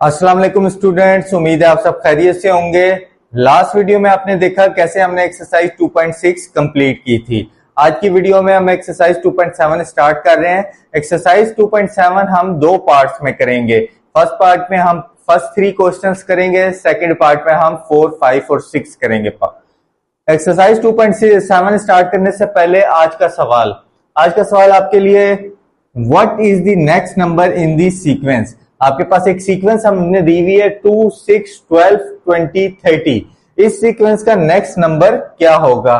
अस्सलाम वालेकुम स्टूडेंट्स, उम्मीद है आप सब खैरियत से होंगे। लास्ट वीडियो में आपने देखा कैसे हमने एक्सरसाइज 2.6 कंप्लीट की थी। आज की वीडियो में हम एक्सरसाइज 2.7 स्टार्ट कर रहे हैं। एक्सरसाइज 2.7 हम दो पार्ट्स में करेंगे। फर्स्ट पार्ट में हम फर्स्ट 3 क्वेश्चंस करेंगे, सेकंड पार्ट में हम 4, 5 और 6 करेंगे। एक्सरसाइज 2.7 स्टार्ट करने से पहले आज का सवाल आपके लिए, what is the next number in the sequence. आपके पास एक सीक्वेंस हमने दी हुई है 2, 6, 12, 20, 30। इस सीक्वेंस का नेक्स्ट नंबर क्या होगा।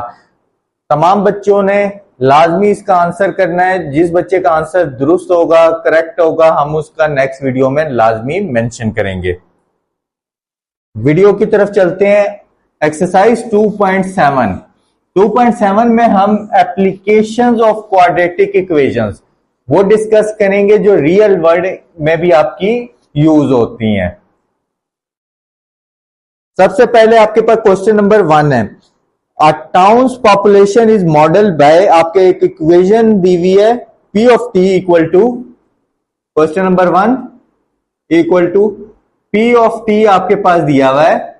तमाम बच्चों ने लाजमी इसका आंसर करना है। जिस बच्चे का आंसर दुरुस्त होगा, करेक्ट होगा, हम उसका नेक्स्ट वीडियो में लाजमी मेंशन करेंगे। वीडियो की तरफ चलते हैं। एक्सरसाइज 2.7 में हम एप्लीकेशंस ऑफ क्वाड्रेटिक इक्वेशंस वो डिस्कस करेंगे जो रियल वर्ल्ड में भी आपकी यूज होती हैं। सबसे पहले आपके पास क्वेश्चन नंबर 1 है। A town's population is model by, आपके एक इक्वेशन दी हुई है P of T equal to, question number 1 equal to P of T आपके पास दिया हुआ है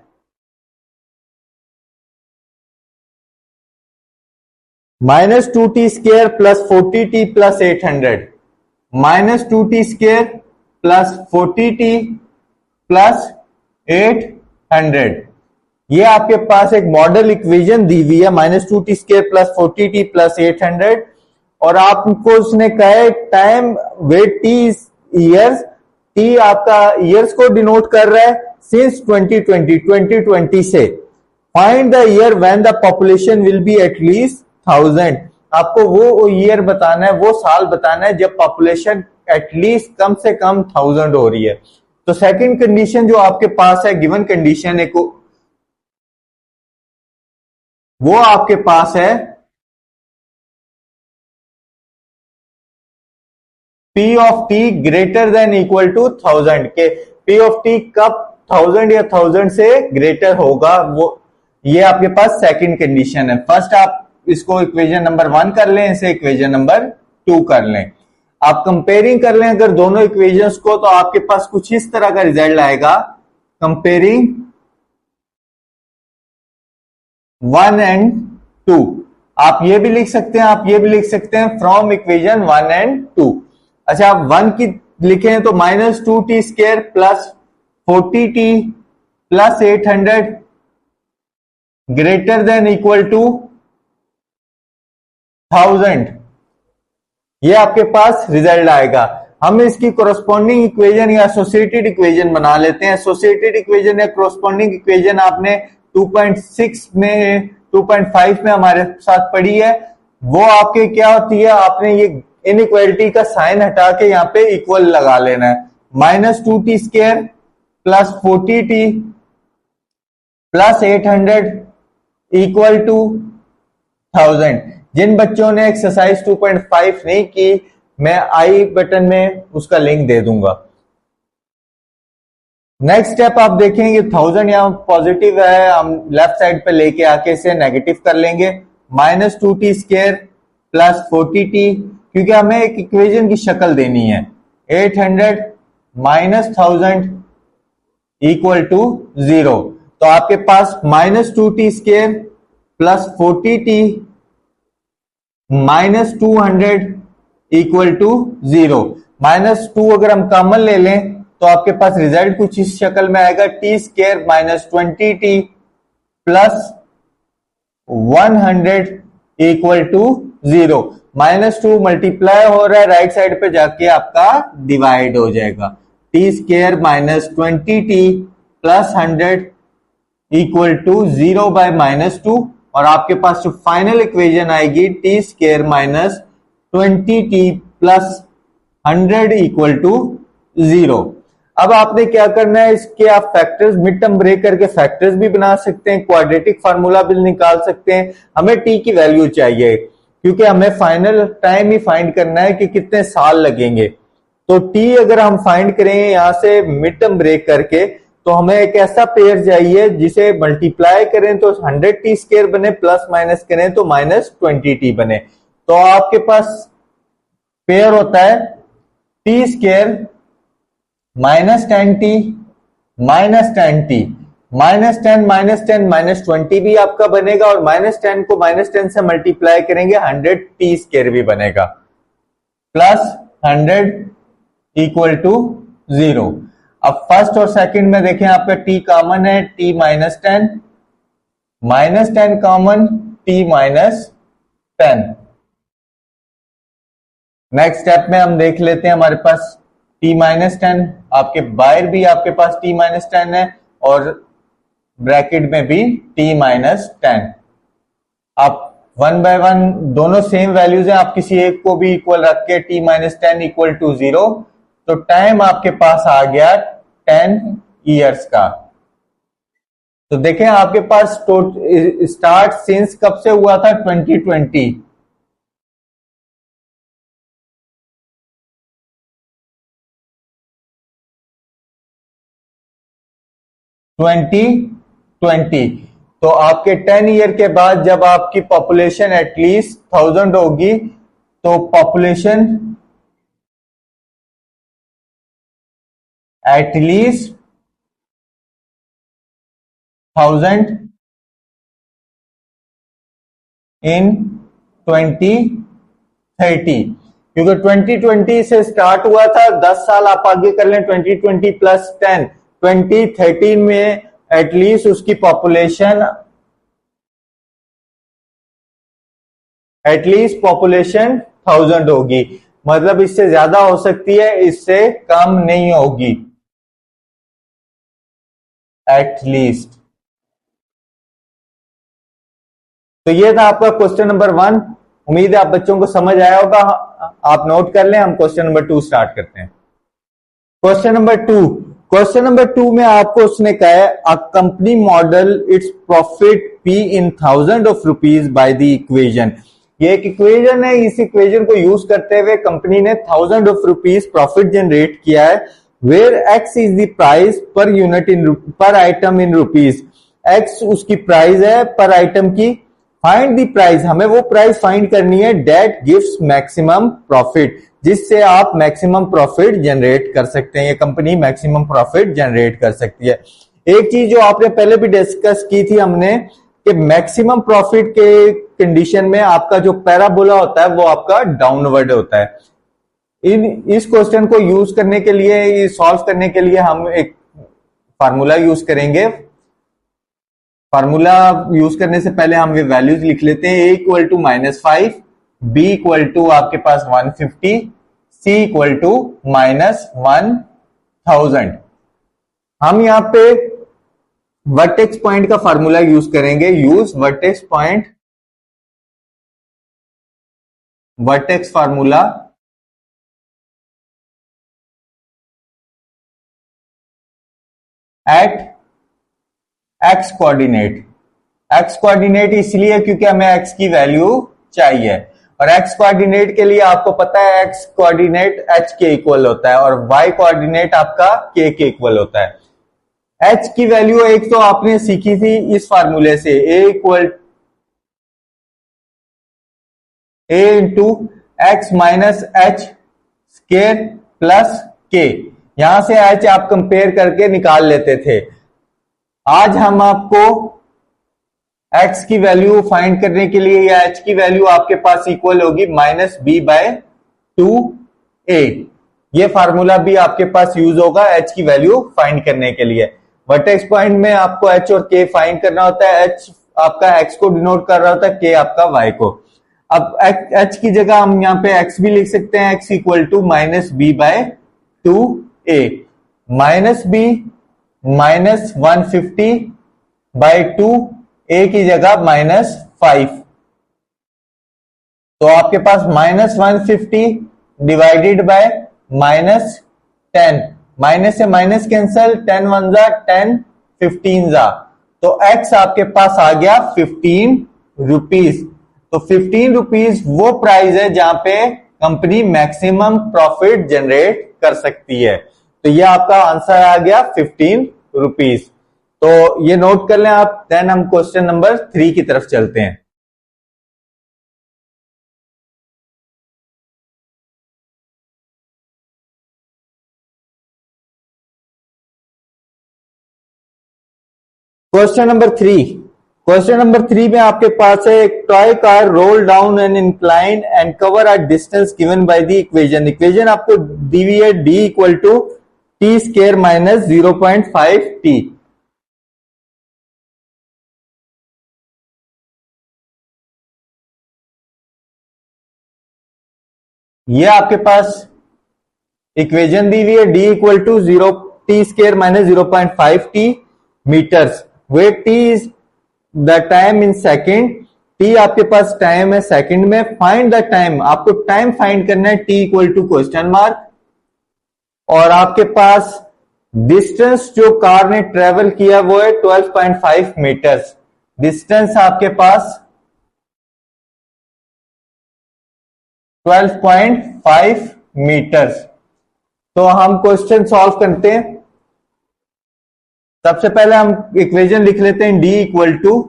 -2t square plus 40t plus 800, -2t square plus 40t plus 800। ये आपके पास एक मॉडल इक्वेशन दी हुई है -2t square plus 40t plus 800, और आपको उसने कहा है time wait t years, t आपका ईयर्स को डिनोट कर रहा है सिंस 2020 से। Find the year when the population will be at least 1000। आपको वो ईयर बताना है, वो साल बताना है जब पॉपुलेशन एटलीस्ट कम से कम 1000 हो रही है। तो सेकंड कंडीशन जो आपके पास है, गिवन कंडीशन है, वो आपके पास है P of T greater than equal to 1000 के P ऑफ T कब 1000 या 1000 से ग्रेटर होगा, वो ये आपके पास सेकंड कंडीशन है। फर्स्ट आप इसको इक्वेशन नंबर 1 कर लें, इसे इक्वेशन नंबर 2 कर लें। आप कंपेयरिंग कर लें अगर दोनों इक्वेशंस को, तो आपके पास कुछ इस तरह का रिजल्ट आएगा। कंपेयरिंग 1 एंड 2, आप ये भी लिख सकते हैं, आप ये भी लिख सकते हैं फ्रॉम इक्वेशन 1 एंड 2। अच्छा, आप 1 की लिखें तो -2t square plus 40t plus 800 greater than equal to 1000, ये आपके पास रिजल्ट आएगा। हम इसकी कोरोस्पोंडिंग इक्वेशन या एसोसिएटेड इक्वेशन बना लेते हैं। एसोसिएटेड इक्वेशन या कोरोस्पोंडिंग इक्वेशन आपने 2.6 में 2.5 में हमारे साथ पढ़ी है। वो आपके क्या होती है, आपने ये इनइक्वालिटी का साइन हटा के यहाँ पे इक्वल लगा लेना है। -2t square plus 40t plus 800 equal to 1000। जिन बच्चों ने एक्सरसाइज 2.5 नहीं की, मैं आई बटन में उसका लिंक दे दूंगा। नेक्स्ट स्टेप आप देखेंगे 1000 यहां पॉजिटिव है, हम लेफ्ट साइड पे लेके आके इसे नेगेटिव कर लेंगे। -2t स्क्वायर प्लस 40t, क्योंकि हमें एक इक्वेशन की शक्ल देनी है। 800 माइनस 1000 इक्वल टू 0। तो आपके पास -2t square plus 40t -200 equal to 0। -2 अगर हम कॉमन ले लें तो आपके पास रिजल्ट कुछ इस शक्ल में आएगा। t square minus 20t plus 100 equal to 0। -2 multiply हो रहा है, राइट साइड पे जाके आपका डिवाइड हो जाएगा। t square minus 20t plus 100 equal to 0 by -2, और आपके पास जो फाइनल इक्वेशन आएगी t square minus 20t plus 100 equal to 0। अब आपने क्या करना है, इसके आप फैक्टर्स मिड टर्म ब्रेक करके फैक्टर्स भी बना सकते हैं, क्वाड्रेटिक फार्मूला भी निकाल सकते हैं। हमें t की वैल्यू चाहिए क्योंकि हमें फाइनल टाइम ही फाइंड करना है कि कितने साल लगेंगे। तो t अगर हम फाइंड करें यहां से मिड टर्म ब्रेक करके, तो हमें एक ऐसा पेयर चाहिए जिसे मल्टीप्लाई करें तो 100t स्क्वायर बने, प्लस माइनस करें तो -20t बने। तो आपके पास पेयर होता है t स्क्वायर -10t -10t, -10 -10 -20 भी आपका बनेगा, और -10 को -10 से मल्टीप्लाई करेंगे 100t² भी बनेगा, प्लस 100 इक्वल टू 0। अब फर्स्ट और सेकंड में देखें, आपका t कॉमन है, t -10, -10 common, t -10। Next step में हम देख लेते हैं, हमारे पास t -10, आपके बाहर भी आपके पास t -10 है, और ब्रैकेट में भी t -10। आप वन बाय वन दोनों सेम वैल्यूज हैं, आप किसी एक को भी इक्वल रख के t -10 इक्वल टू 0, तो टाइम आपके पास आ गया 10 ईयर्स का। तो देखें आपके पास स्टार्ट सिंस कब से हुआ था, 2020। 2020। तो आपके 10 ईयर के बाद जब आपकी पॉपुलेशन एटलीस्ट 1000 होगी, तो पॉपुलेशन एटलीस्ट 1000 इन 2030, क्योंकि 2020 से स्टार्ट हुआ था, 10 साल आप आगे कर लें, 2020 प्लस 10, 2013 में एटलीस्ट उसकी पॉपुलेशन एटलीस्ट पॉपुलेशन 1000 होगी। मतलब इससे ज्यादा हो सकती है, इससे कम नहीं होगी, एटलीस्ट। तो ये था आपका क्वेश्चन नंबर 1। उम्मीद है आप बच्चों को समझ आया होगा। आप नोट कर लें, हम क्वेश्चन नंबर 2 स्टार्ट करते हैं। क्वेश्चन नंबर 2 में आपको उसने कहा है, a company model its profit P in thousand of rupees bye the equation. ये एक इक्वेशन है, इस इक्वेशन को यूज करते हुए कंपनी ने 1000 ऑफ रुपीज प्रॉफिट जनरेट किया है, where x is the price per unit in per item in rupees. X उसकी प्राइस है पर आइटम की। फाइंड द प्राइस, हमें वो प्राइस फाइंड करनी है दैट गिव्स मैक्सिमम प्रॉफिट, जिससे आप मैक्सिमम प्रॉफिट जनरेट कर सकते हैं। ये कंपनी मैक्सिमम प्रॉफिट जनरेट कर सकती है। एक चीज जो आपने पहले भी डिस्कस की थी हमने, कि मैक्सिमम प्रॉफिट के कंडीशन में आपका जो पैराबोला होता है वो आपका डाउनवर्ड होता है। इस क्वेश्चन को यूज करने के लिए, सॉल्व करने के लिए हम एक फार्मूला यूज करेंगे। फार्मूला यूज करने से पहले हम ये वैल्यूज लिख लेते हैं। a equal to -5, b equal to आपके पास 150, c इक्वल टू -1000। हम यहां पे वर्टेक्स पॉइंट का फार्मूला यूज करेंगे। Use vertex point, vertex formula at x coordinate. X coordinate इसलिए क्योंकि हमें एक्स की वैल्यू चाहिए, और एक्स कोऑर्डिनेट के लिए आपको पता है एक्स कोऑर्डिनेट एच के इक्वल होता है, और वाई कोऑर्डिनेट आपका के इक्वल होता है। एच की वैल्यू एक तो आपने सीखी थी इस फार्मूले से, A into X minus H square plus K. यहां से एच आप कंपेयर करके निकाल लेते थे। आज हम आपको x की वैल्यू फाइंड करने के लिए, या h की वैल्यू आपके पास इक्वल होगी -b/2a। ये फार्मूला भी आपके पास यूज होगा h की वैल्यू फाइंड करने के लिए। वर्टेक्स पॉइंट में आपको h और k फाइंड करना होता है। h आपका x को डिनोट कर रहा होता है, k आपका y को। अब h की जगह हम यहां पे x भी लिख सकते हैं, x equal to -b/2a, -b -150/2, a की जगह -5। तो आपके पास -150 डिवाइडेड बाय -10, माइनस से माइनस कैंसल, 10 1 जा 10, 15 जा, तो x आपके पास आ गया 15 रुपीज। तो 15 रुपीज वो प्राइस है जहां पे कंपनी मैक्सिमम प्रॉफिट जनरेट कर सकती है। तो ये आपका आंसर आ गया 15 रुपीज। तो ये नोट कर लें आप। देन हम क्वेश्चन नंबर 3 की तरफ चलते हैं। Question number 3। क्वेश्चन नंबर 3 में आपके पास है एक toy car roll down an incline and cover a distance given by the equation. Equation आपको दी हुई है D equal to T square minus 0.5 T. ये आपके पास इक्वेशन दी हुई है D equal to 0 T square minus 0.5 T metres, where T is the time in second. T आपके पास टाइम है सेकंड में। फाइंड द टाइम, आपको टाइम फाइंड करना है T equal to question mark. और आपके पास डिस्टेंस जो कार ने ट्रेवल किया वो है 12.5 मीटर्स। डिस्टेंस आपके पास 12.5 मीटर्स। तो हम क्वेश्चन सॉल्व करते हैं। सबसे पहले हम इक्वेशन लिख लेते हैं D equal to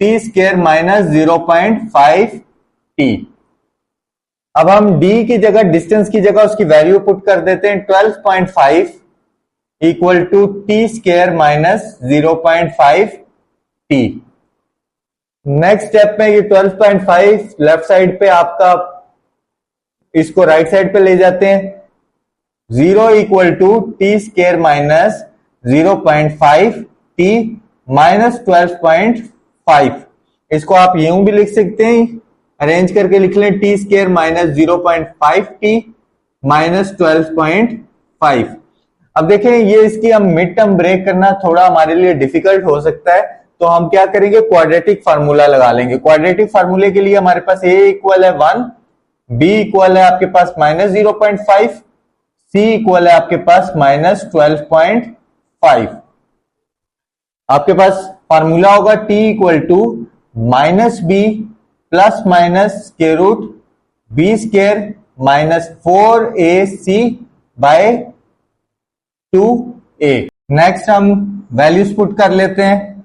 T square minus 0.5 T. अब हम d की जगह, डिस्टेंस की जगह उसकी वैल्यू पुट कर देते हैं 12.5 equal to T square minus 0.5 T. Next step में ये 12.5 लेफ्ट साइड पे आपका, इसको राइट साइड पे ले जाते हैं। 0 equal to T square minus 0.5 T minus 12.5। इसको आप यूं भी लिख सकते हैं, अरेंज करके लिख लें T square minus 0.5 T minus 12.5। अब देखें ये इसकी हम मिड टर्म ब्रेक करना थोड़ा हमारे लिए डिफिकल्ट हो सकता है, तो हम क्या करेंगे, क्वाड्रेटिक फार्मूला लगा लेंगे। क्वाड्रेटिक फार्मूले के लिए हमारे पास a इक्वल है 1, b इक्वल है आपके पास माइनस 0.5, c इक्वल है आपके पास माइनस 12.5। आपके पास फार्मूला होगा t equal to minus B plus minus square root B square minus 4ac by 2a। Next हम वैल्यूज पुट कर लेते हैं।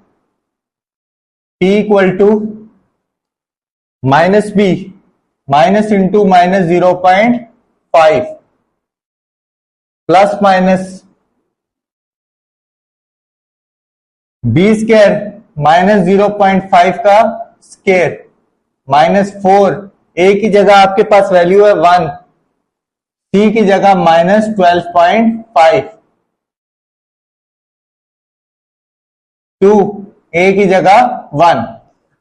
t equal to minus B minus into minus 0.5 plus minus B square minus 0.5 का square minus 4। ए की जगह आपके पास value है 1, सी की जगह माइनस 12.5, 2 ए की जगह 1।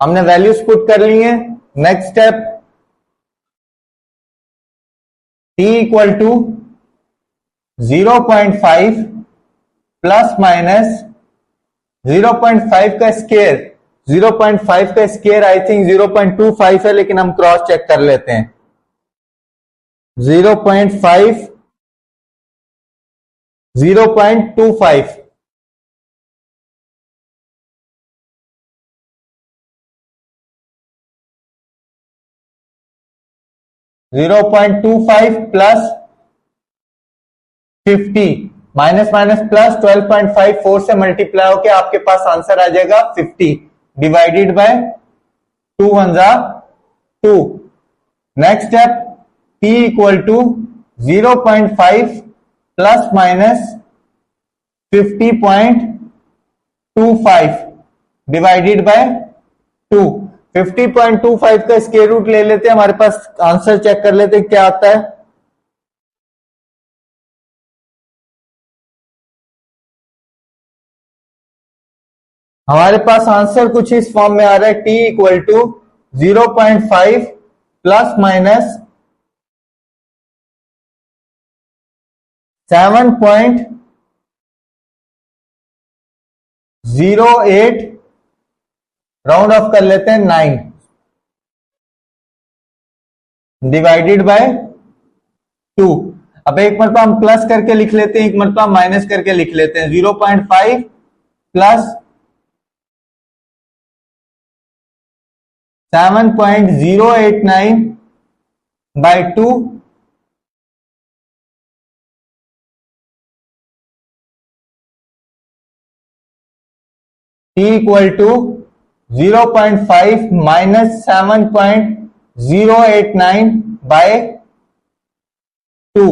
हमने वैल्यूज पुट कर ली है। Next step t equal to 0.5 plus minus 0.5 का स्क्वायर। 0.5 का स्क्वायर आई थिंक 0.25 है, लेकिन हम क्रॉस चेक कर लेते हैं। 0.5 0.25 0.25 प्लस 50 माइनस माइनस प्लस 12.5 4 से मल्टीप्लाई होकर आपके पास आंसर आ जाएगा 50 divided by 2 1 2। Next step t equal to 0.5 plus minus 50.25 divided by 2। 50.25 का स्क्वायर रूट ले लेते हैं, हमारे पास आंसर चेक कर लेते हैं क्या आता है। हमारे पास आंसर कुछ इस फॉर्म में आ रहा है, t equal to 0.5 plus minus 7.08 round off कर लेते हैं 9 डिवाइडेड बाय 2। अब एक मतलब हम प्लस करके लिख लेते हैं, एक मतलब हम माइनस करके लिख लेते हैं। 0.5 plus 7.089 by 2 t equal to 0.5 minus 7.089 by 2।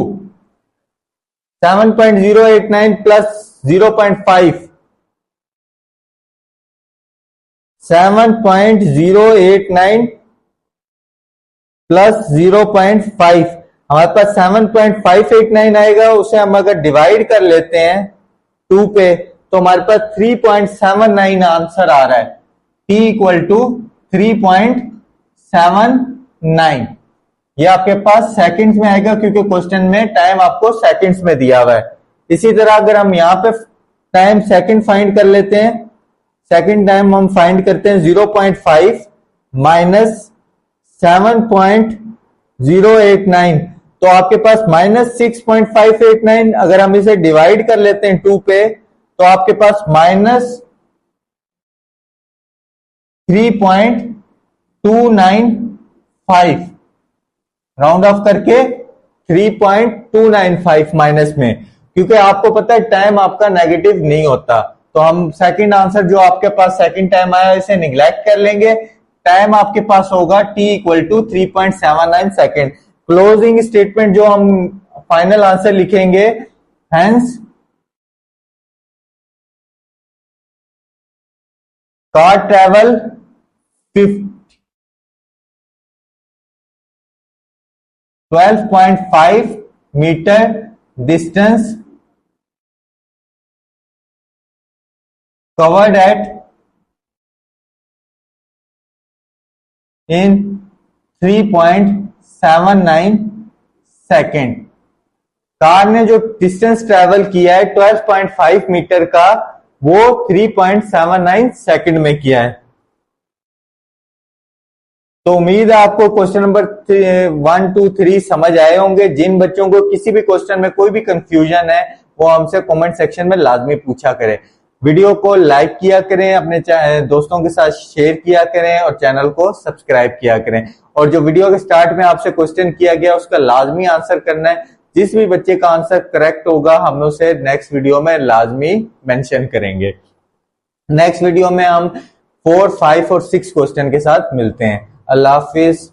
7.089 plus 0.5 7.089 plus 0.5, हमारे पास 7.589 आएगा। उसे हम अगर डिवाइड कर लेते हैं 2 पे तो हमारे पास 3.79 आंसर आ रहा है। t equal to 3.79। ये आपके पास सेकंड्स में आएगा क्योंकि क्वेश्चन में टाइम आपको सेकंड्स में दिया हुआ है। इसी तरह अगर हम यहाँ पे टाइम सेकंड फाइंड कर लेते हैं, सेकंड टाइम हम फाइंड करते हैं 0.5 माइनस 7.089, तो आपके पास माइनस 6.589। अगर हम इसे डिवाइड कर लेते हैं 2 पे तो आपके पास माइनस 3.295, राउंड ऑफ करके 3.295 माइनस में, क्योंकि आपको पता है टाइम आपका नेगेटिव नहीं होता, तो हम सेकंड आंसर जो आपके पास सेकंड टाइम आया इसे निगलेक्ट कर लेंगे। टाइम आपके पास होगा t equal to 3.79 second. Closing statement जो हम फाइनल आंसर लिखेंगे, hence car travel 12.5 metre distance covered at in 3.79 second. Car ने जो डिस्टेंस ट्रेवल किया है 12.5 मीटर का, वो 3.79 सेकेंड में किया है। तो उम्मीद है आपको क्वेश्चन नंबर 1, 2, 3 समझ आए होंगे। जिन बच्चों को किसी भी क्वेश्चन में कोई भी कंफ्यूजन है वो हमसे कमेंट सेक्शन में लाजमी पूछा करें। वीडियो को लाइक किया करें, अपने दोस्तों के साथ शेयर किया करें और चैनल को सब्सक्राइब किया करें। और जो वीडियो के स्टार्ट में आपसे क्वेश्चन किया गया उसका लाजमी आंसर करना है। जिस भी बच्चे का आंसर करेक्ट होगा हम उसे नेक्स्ट वीडियो में लाजमी मेंशन करेंगे। नेक्स्ट वीडियो में हम 4, 5 और 6 क्वेश्चन के साथ मिलते हैं। अल्लाह हाफिज।